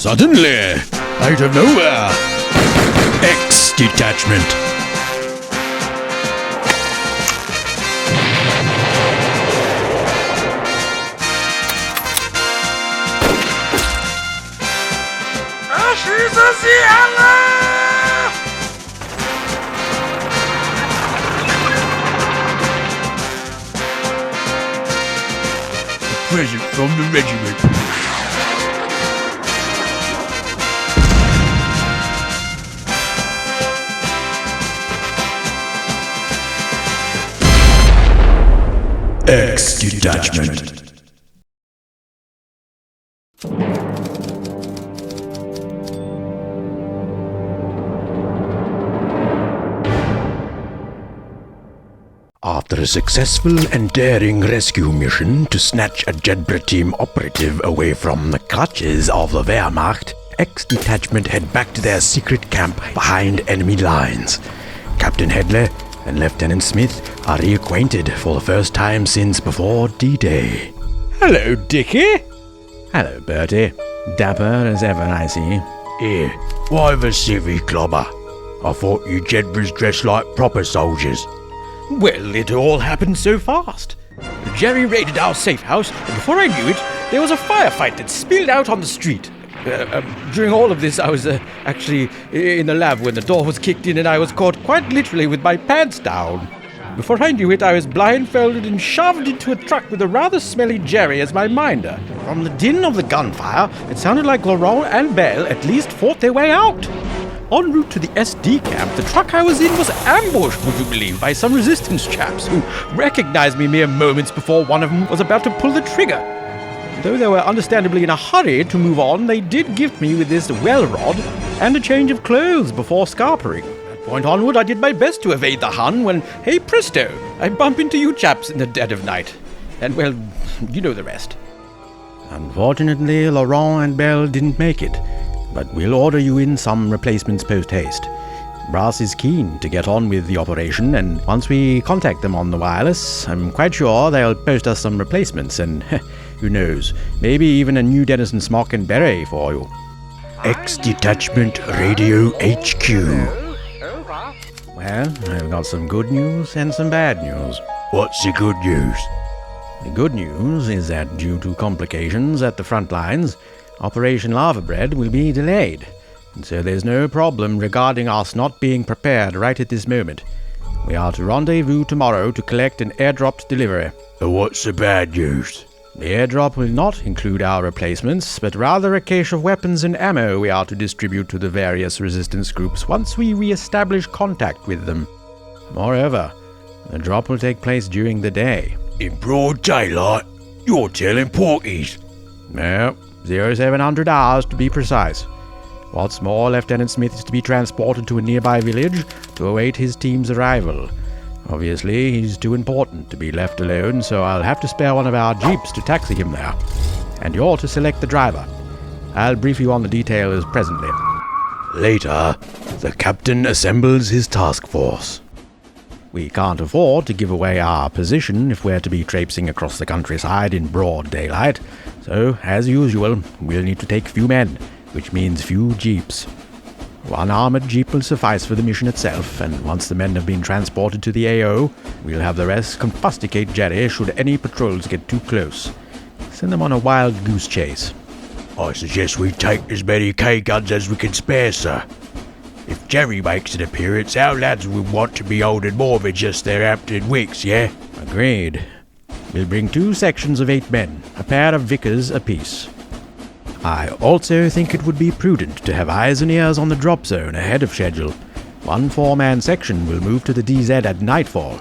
Suddenly, out of nowhere, Detachment. Erschieße sie alle! A present from the regiment. Detachment. After a successful and daring rescue mission to snatch a Jedburgh team operative away from the clutches of the Wehrmacht, Detachment head back to their secret camp behind enemy lines. Captain Hedley and Lieutenant Smith are reacquainted for the first time since before D-Day. Hello, Dickie. Hello, Bertie. Dapper as ever, I see. Here, why the civvy clobber? I thought you Jedburghs dressed like proper soldiers. Well, it all happened so fast. Jerry raided our safe house, and before I knew it, there was a firefight that spilled out on the street. During all of this, I was actually in the lab when the door was kicked in and I was caught quite literally with my pants down. Before I knew it, I was blindfolded and shoved into a truck with a rather smelly Jerry as my minder. From the din of the gunfire, it sounded like Laurent and Belle at least fought their way out. En route to the SD camp, the truck I was in was ambushed, would you believe, by some resistance chaps who recognized me mere moments before one of them was about to pull the trigger. Though they were understandably in a hurry to move on, they did gift me with this well rod and a change of clothes before scarpering. From that point onward, I did my best to evade the Hun when, hey presto, I bump into you chaps in the dead of night. And well, you know the rest. Unfortunately, Laurent and Belle didn't make it, but we'll order you in some replacements post-haste. Brass is keen to get on with the operation, and once we contact them on the wireless, I'm quite sure they'll post us some replacements, and who knows, maybe even a new Dennison smock and beret for you. Detachment Radio HQ. Well, I've got some good news and some bad news. What's the good news? The good news is that due to complications at the front lines, Operation Lava Bread will be delayed, and so there's no problem regarding us not being prepared right at this moment. We are to rendezvous tomorrow to collect an airdrop delivery. What's the bad news? The airdrop will not include our replacements, but rather a cache of weapons and ammo we are to distribute to the various resistance groups once we re-establish contact with them. Moreover, the drop will take place during the day. In broad daylight? You're telling porkies. No, 0700 hours to be precise. What's more, Lieutenant Smith is to be transported to a nearby village to await his team's arrival. Obviously, he's too important to be left alone, so I'll have to spare one of our jeeps to taxi him there. And you're to select the driver. I'll brief you on the details presently. Later, the captain assembles his task force. We can't afford to give away our position if we're to be traipsing across the countryside in broad daylight, so, as usual, we'll need to take few men, which means few jeeps. One armored jeep will suffice for the mission itself, and once the men have been transported to the AO, we'll have the rest confiscate Jerry should any patrols get too close. Send them on a wild goose chase. I suggest we take as many K-guns as we can spare, sir. If Jerry makes an appearance, our lads will want to be holding more than just their Hampton wicks, yeah? Agreed. We'll bring 2 sections of 8 men, a pair of Vickers apiece. I also think it would be prudent to have eyes and ears on the drop zone ahead of schedule. 1 4-man section will move to the DZ at nightfall.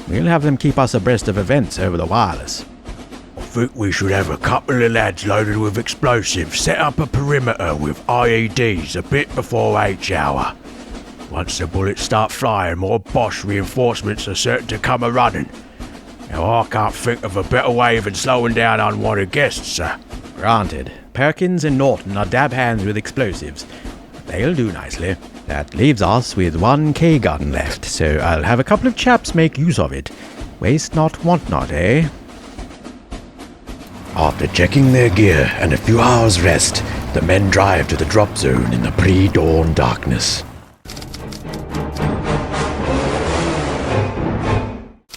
We'll have them keep us abreast of events over the wireless. I think we should have a couple of lads loaded with explosives set up a perimeter with IEDs a bit before H hour. Once the bullets start flying, more Bosch reinforcements are certain to come a-running. Now, I can't think of a better way than slowing down unwanted guests, sir. Granted. Perkins and Norton are dab hands with explosives. They'll do nicely. That leaves us with 1 K-gun left, so I'll have a couple of chaps make use of it. Waste not, want not, eh? After checking their gear and a few hours rest, The men drive to the drop zone in the pre-dawn darkness.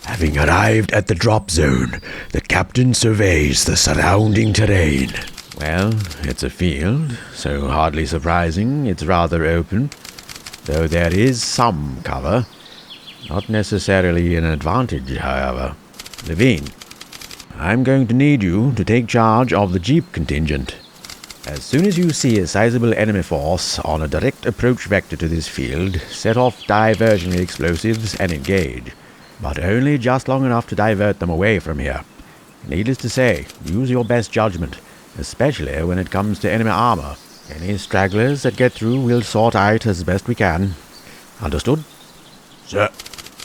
Having arrived at the drop zone, the captain surveys the surrounding terrain. Well, it's a field, so hardly surprising it's rather open, though there is some cover. Not necessarily an advantage, however. Levine, I'm going to need you to take charge of the jeep contingent. As soon as you see a sizable enemy force on a direct approach vector to this field, set off diversionary explosives and engage, but only just long enough to divert them away from here. Needless to say, use your best judgment, especially when it comes to enemy armor. Any stragglers that get through we'll sort out as best we can. Understood? Sir,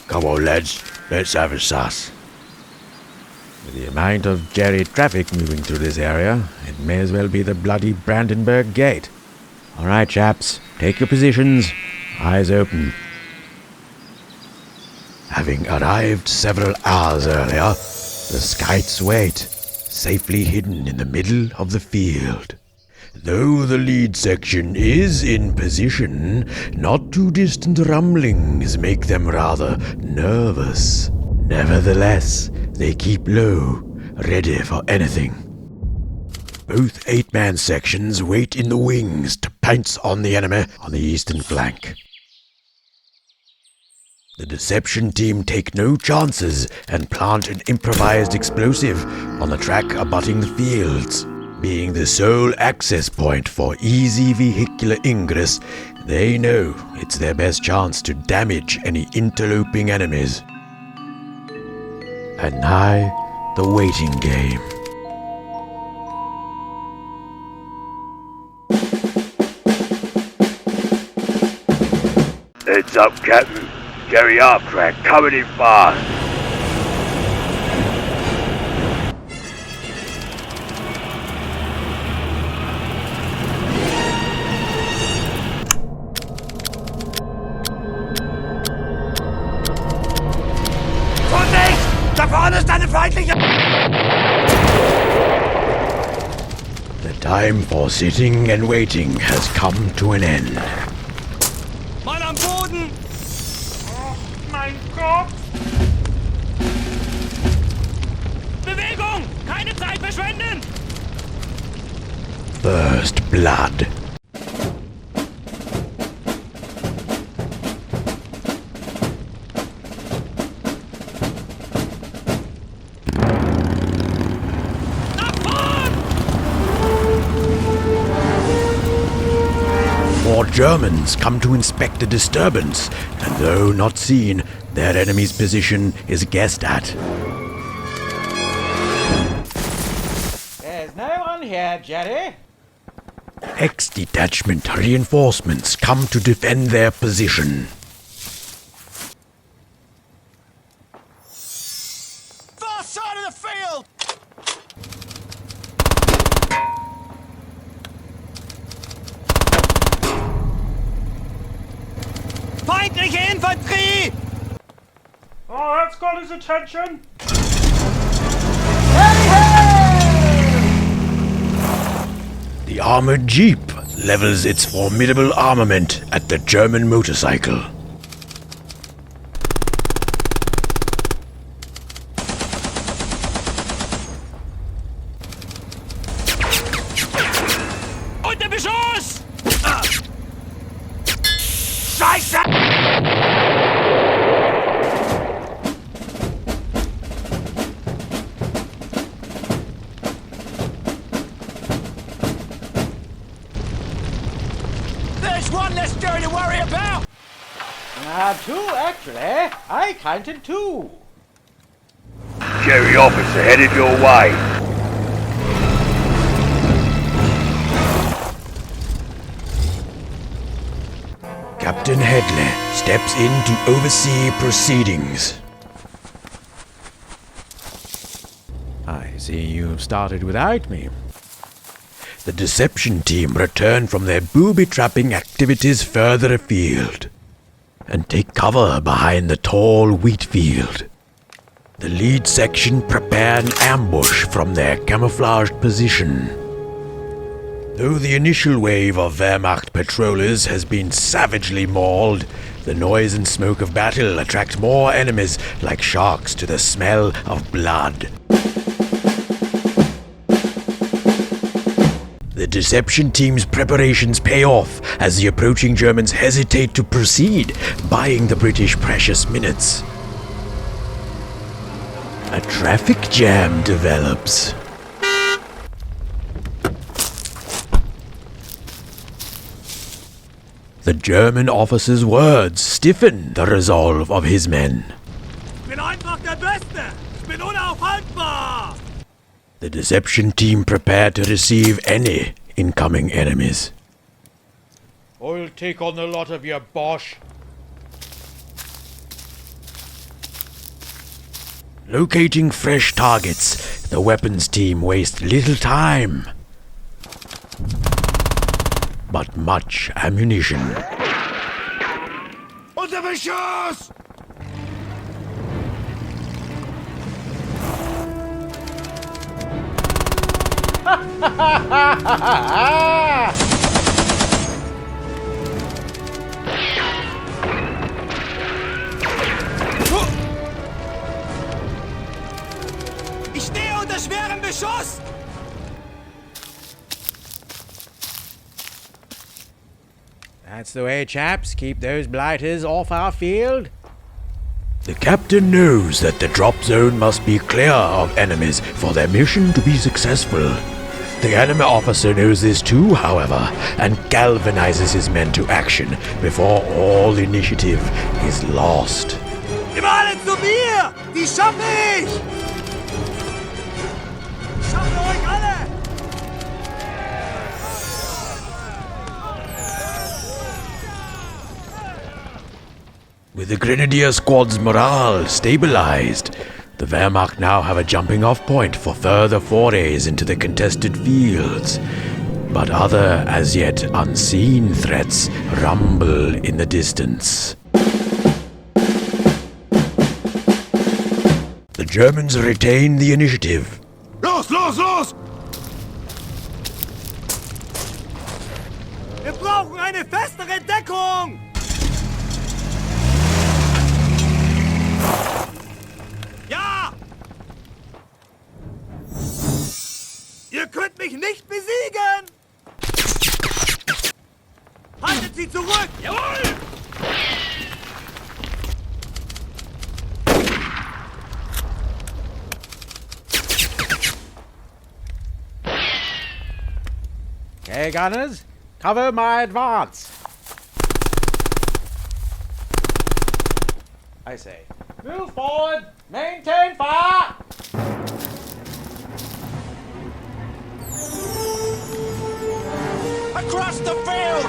come on lads, let's have a suss. With the amount of Jerry traffic moving through this area, it may as well be the bloody Brandenburg Gate. All right, chaps, take your positions. Eyes open. Having arrived several hours earlier, the Skites wait, safely hidden in the middle of the field. Though the lead section is in position, not too distant rumblings make them rather nervous. Nevertheless, they keep low, ready for anything. Both 8-man sections wait in the wings to pounce on the enemy on the eastern flank. The deception team take no chances and plant an improvised explosive on the track abutting the fields. Being the sole access point for easy vehicular ingress, they know it's their best chance to damage any interloping enemies. And now, the waiting game. Heads up, Captain. Jerry Arcrack coming in fast. Vorsicht! Da vorne ist eine feindliche... The time for sitting and waiting has come to an end. Mann am Boden! Oh mein Gott! Bewegung! Keine Zeit verschwenden! First blood. Four Germans come to inspect the disturbance, and though not seen, their enemy's position is guessed at. There's no one here, Jerry. Ex-detachment reinforcements come to defend their position. Far side of the field! Feindliche Infanterie! Oh, that's got his attention! The armored jeep levels its formidable armament at the German motorcycle. Unter Beschuss! Scheiße! There's one less Jerry to worry about! Two, actually. I counted two. Jerry officer headed your way. Captain Hedley steps in to oversee proceedings. I see you've started without me. The deception team return from their booby-trapping activities further afield and take cover behind the tall wheat field. The lead section prepare an ambush from their camouflaged position. Though the initial wave of Wehrmacht patrollers has been savagely mauled, the noise and smoke of battle attract more enemies like sharks to the smell of blood. The deception team's preparations pay off as the approaching Germans hesitate to proceed, buying the British precious minutes. A traffic jam develops. The German officer's words stiffen the resolve of his men. Ich bin einfach der Beste! Ich bin unaufhaltbar! The deception team prepare to receive any incoming enemies. I'll take on the lot of you, Bosch. Locating fresh targets, the weapons team waste little time, but much ammunition. Unter Beschuss! Ich stehe unter schwerem Beschuss! That's the way, chaps. Keep those blighters off our field. The captain knows that the drop zone must be clear of enemies for their mission to be successful. The enemy officer knows this too, however, and galvanizes his men to action before all initiative is lost. Immer alle zu mir! Die schaffe ich! Ich schaffe euch alle! With the Grenadier Squad's morale stabilized, the Wehrmacht now have a jumping-off point for further forays into the contested fields. But other, as yet unseen threats rumble in the distance. The Germans retain the initiative. Los, los, los! Wir brauchen eine festere Deckung! Ja! Ihr könnt mich nicht besiegen! Haltet sie zurück! Jawohl! Okay, gunners, cover my advance. I say, move forward, maintain fire. Across the field!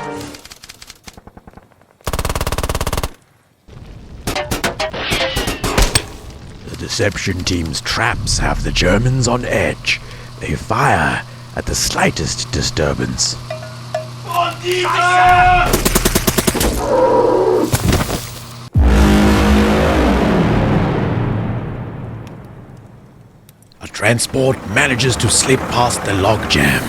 The deception team's traps have the Germans on edge. They fire at the slightest disturbance. A transport manages to slip past the logjam.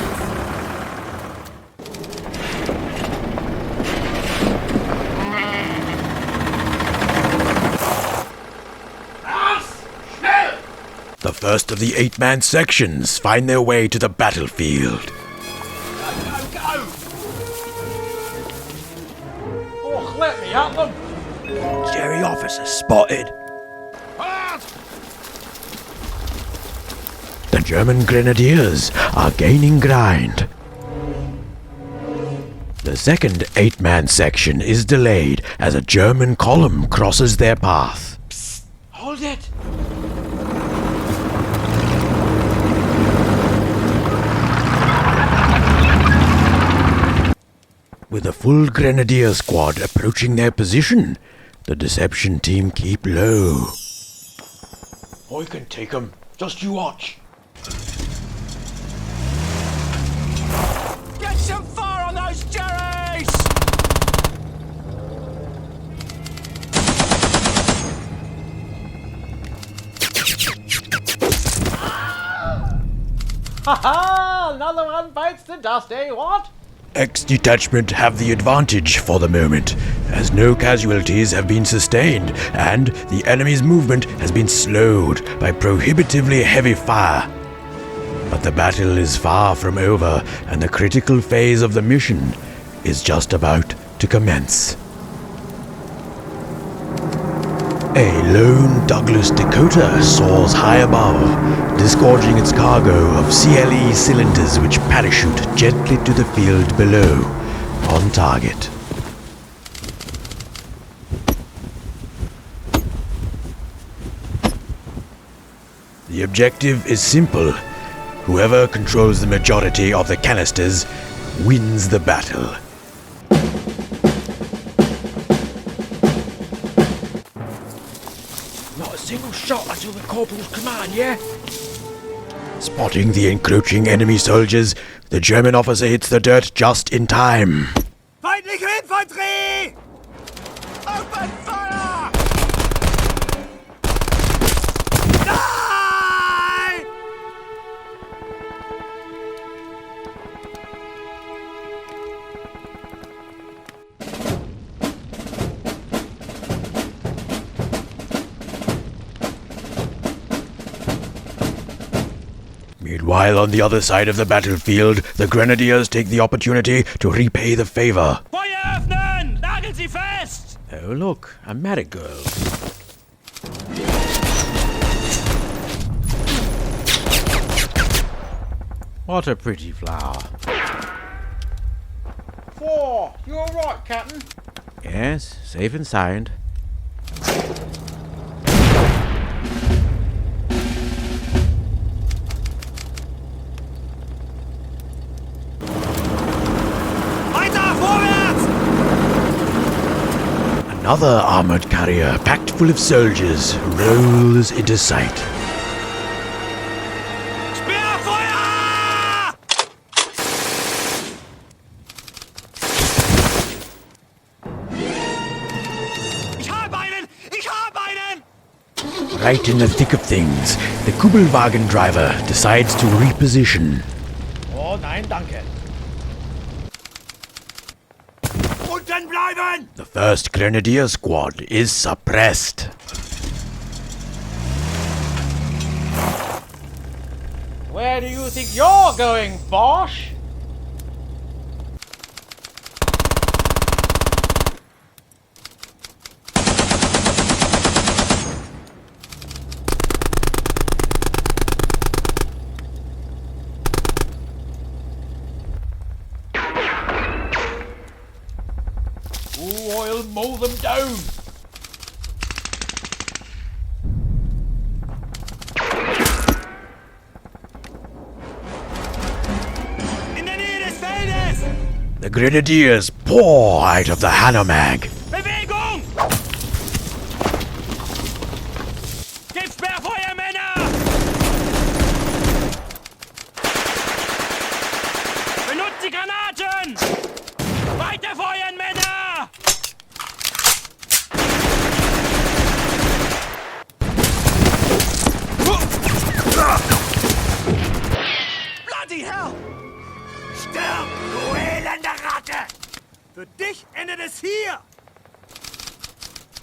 The first of the 8-man sections find their way to the battlefield. Oh, let me at them. Jerry officer spotted. The German grenadiers are gaining ground. The second 8-man section is delayed as a German column crosses their path. Hold it. With a full grenadier squad approaching their position, the deception team keep low. I can take 'em. Just you watch. Get some fire on those Jerrys! ha! Another one bites the dust, eh? What? Ex-detachment have the advantage for the moment, as no casualties have been sustained, and the enemy's movement has been slowed by prohibitively heavy fire. But the battle is far from over, and the critical phase of the mission is just about to commence. A lone Douglas Dakota soars high above, disgorging its cargo of CLE cylinders which parachute gently to the field below, on target. The objective is simple. Whoever controls the majority of the canisters wins the battle. Not a single shot until the corporal's command, yeah? Spotting the encroaching enemy soldiers, the German officer hits the dirt just in time. Feindliche Infanterie! Open fire! Nein! Meanwhile, on the other side of the battlefield, the Grenadiers take the opportunity to repay the favor. Feuer öffnen! Nageln Sie fest! Oh, look, a marigold. What a pretty flower. Four, you all right, Captain? Yes, safe and sound. Weiter, vorwärts! Another armored carrier, packed full of soldiers, rolls into sight. Speerfeuer! Ich hab einen! Ich hab einen! Right in the thick of things, the Kugelwagen driver decides to reposition. Oh, nein, danke. Unten bleiben! The first Grenadier squad is suppressed. Where do you think you're going, Bosch? Ooh, I'll mow them down. In der Nähe des Feldes! The Grenadiers pour out of the Hanomag. Bewegung! Gebt Sperrfeuer, Männer! Benutzt die Granaten! Weiterfeuern, Männer! Bloody hell! Stirb, du elende Ratte! Für dich endet es hier!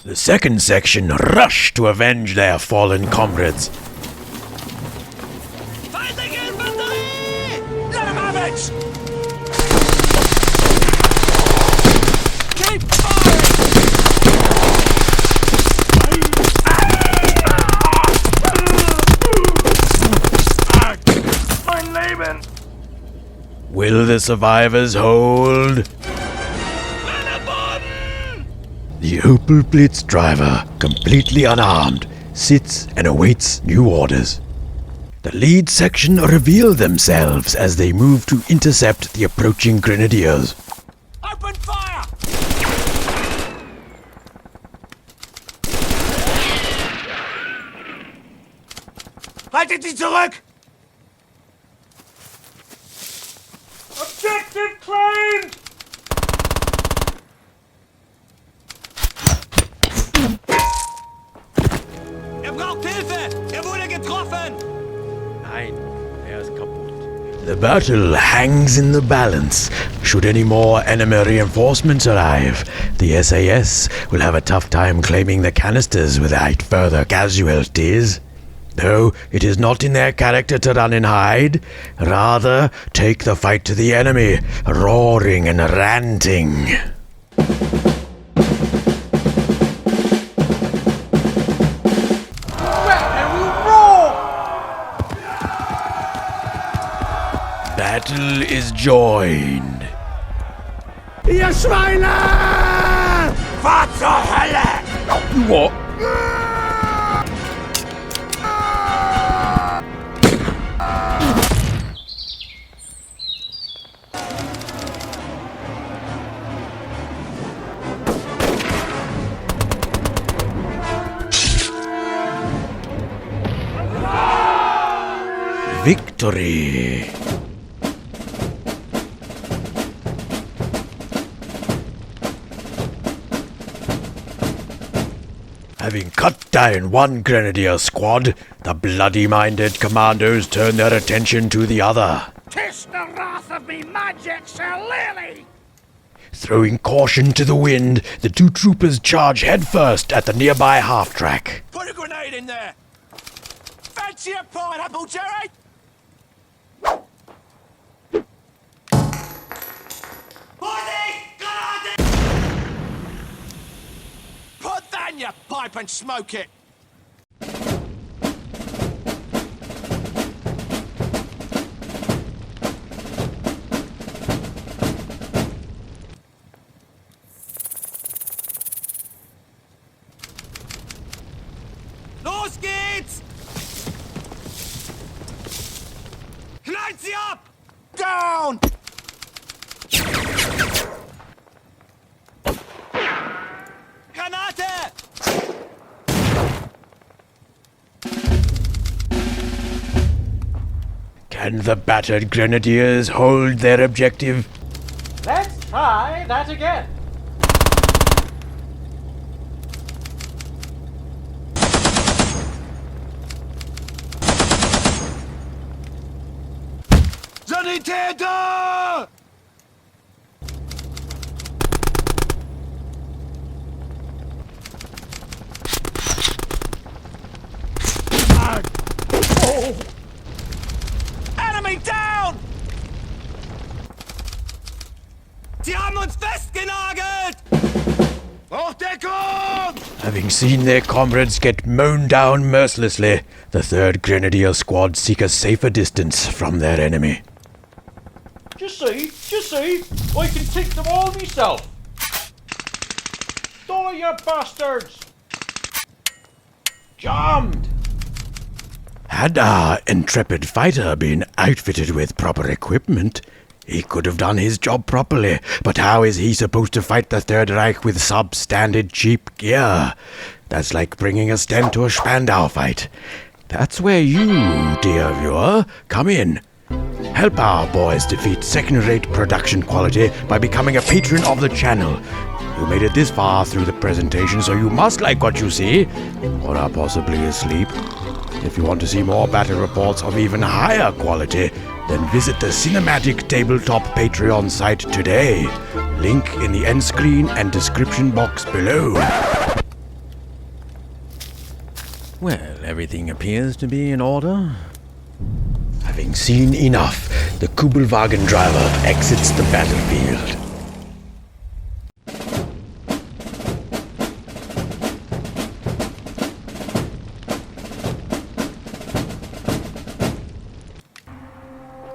The second section rush to avenge their fallen comrades. Feindliche Infanterie! Let him have it! Keep firing! Mein Leben! Will the survivors hold? Männerboden! The Opel Blitz driver, completely unarmed, sits and awaits new orders. The lead section reveal themselves as they move to intercept the approaching Grenadiers. Open fire! Haltet sie zurück! Objective claimed! Er braucht Hilfe! Er wurde getroffen! Nein, er ist kaputt. The battle hangs in the balance. Should any more enemy reinforcements arrive, the SAS will have a tough time claiming the canisters without further casualties. Though it is not in their character to run and hide, rather take the fight to the enemy, roaring and ranting. Battle is joined. Ihr Schweine! Fahr zur Hölle! What? Victory! Having cut down one grenadier squad, the bloody-minded commandos turn their attention to the other. Tis the wrath of me magic, Sir Lily! Throwing caution to the wind, the two troopers charge headfirst at the nearby half-track. Put a grenade in there! Fancy a pineapple, Jerry? Put that in your pipe and smoke it! Los geht's! Knallt sie ab! Down! Granate! Can the battered grenadiers hold their objective? Let's try that again. Sanitäter! Enemy down! Sie haben uns festgenagelt! Hochdeckung! Having seen their comrades get mown down mercilessly, the 3rd Grenadier Squad seek a safer distance from their enemy. Just see, I can take them all myself. Die, you bastards! Jammed! Had our intrepid fighter been outfitted with proper equipment, he could have done his job properly, but how is he supposed to fight the Third Reich with substandard cheap gear? That's like bringing a stent to a Spandau fight. That's where you, dear viewer, come in. Help our boys defeat second-rate production quality by becoming a patron of the channel. You made it this far through the presentation, so you must like what you see, or are possibly asleep. If you want to see more battle reports of even higher quality, then visit the Cinematic Tabletop Patreon site today. Link in the end screen and description box below. Well, everything appears to be in order. Having seen enough, the Kubelwagen driver exits the battlefield.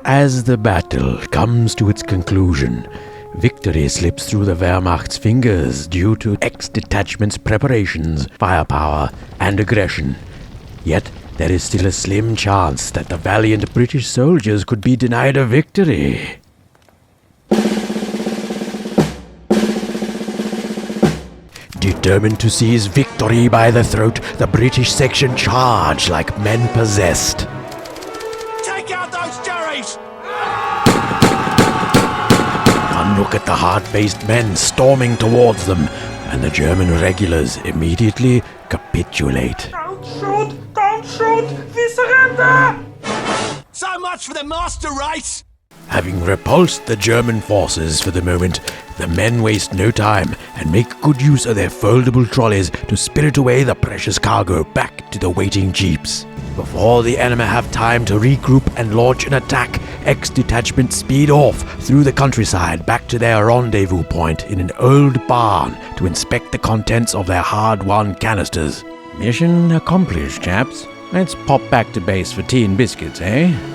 As the battle comes to its conclusion, victory slips through the Wehrmacht's fingers due to ex-detachment's preparations, firepower, and aggression. Yet, there is still a slim chance that the valiant British soldiers could be denied a victory. Determined to seize victory by the throat, the British section charge like men possessed. Take out those Jerrys! One look at the hard-faced men storming towards them, and the German regulars immediately capitulate. Don't shoot! We surrender! So much much for the master race! Having repulsed the German forces for the moment, the men waste no time and make good use of their foldable trolleys to spirit away the precious cargo back to the waiting jeeps. Before the enemy have time to regroup and launch an attack, Detachment speed off through the countryside back to their rendezvous point in an old barn to inspect the contents of their hard-won canisters. Mission accomplished, chaps. Let's pop back to base for tea and biscuits, eh?